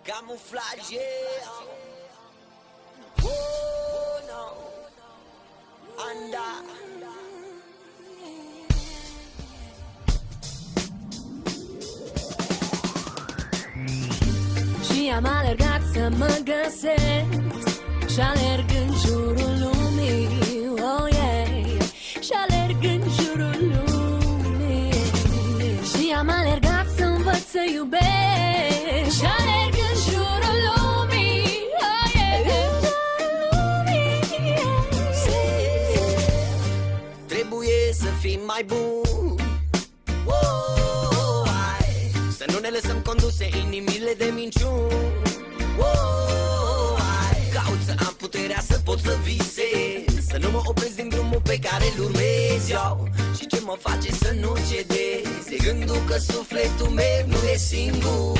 Camuflage, oh no, anda. Și am alergat să mă găsesc și alerg în jurul lumii, oh yeah. Și alerg în jurul lumii. Și am alergat să învăț să iubesc și alerg în jurul lumii, oh yeah. Trebuie să fim mai buni, oh, hai. Să nu ne lăsăm conduse inimile de minciuni, oh, hai. Caut să am puterea să pot să visez, să nu mă opresc din drumul pe care îl urmez eu. Și ce mă face să nu cedez e gândul că sufletul meu nu e singur.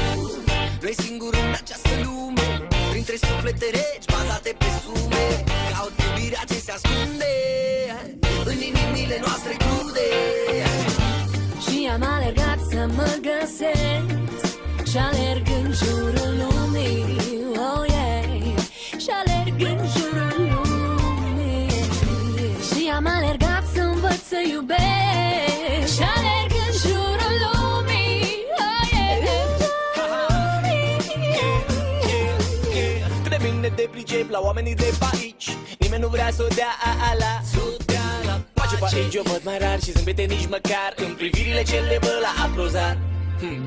Nu e singur în această lume, printre suflete reci bazate pe sume. Caut iubirea ce se ascunde în inimile noastre crude. Și am alergat să mă găsesc și alerg în jurul lumii, oh yeah. Și alerg în jurul lumii. Și am alergat să învăț să iubesc și alerg în jurul lumii, oh yeah. Cât de bine te pricep la oamenii de pe aici, nimeni nu vrea să o dea ala. Face pe aici, eu văd mai rar și zâmbete nici măcar în privirile ce le văd la aprozar.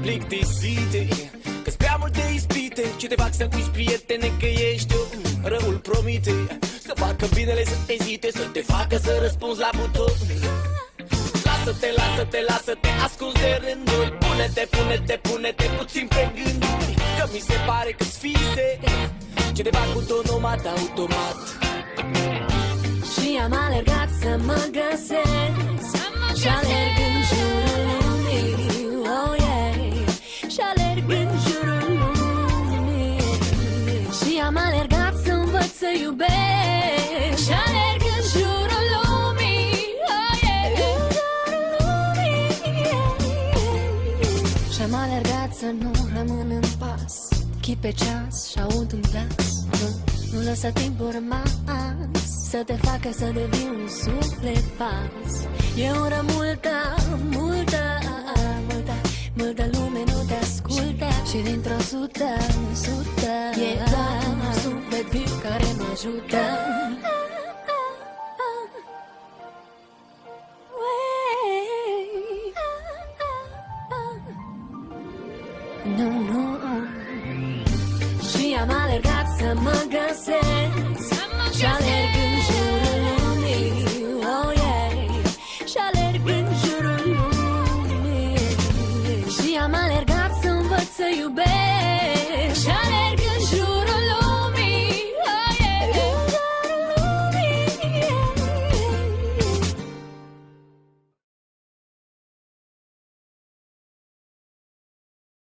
Plictisite, că-s prea multe ispite ce te fac să uiți, prietene, că ești eu. Răul promite să facă binele, să ezite, să te facă să răspunzi la buton. Lasă-te, lasă-te, lasă-te ascunzi de rânduri. Pune-te, pune-te, pune-te puțin pe gânduri, că mi se pare că-s fise ce te fac automat, automat. Și am alergat să mă găsesc și alerg în jurul lumii, oh yeah. Și alerg în jurul lumii. Și am alergat să învăț să iubesc și alerg în jurul lumii, oh yeah. Și am alergat să nu rămân în pas, chip pe ceas și aud un glas, nu lăsa timpul rămas să te facă să devii un suflet fals. E o oră multă, multă, multă, multă lume nu te ascultă și dintr-o sută e doar un suflet viu care mă ajută. Nu, nu. Și am alergat să mă găsesc și alerg în jurul lumii,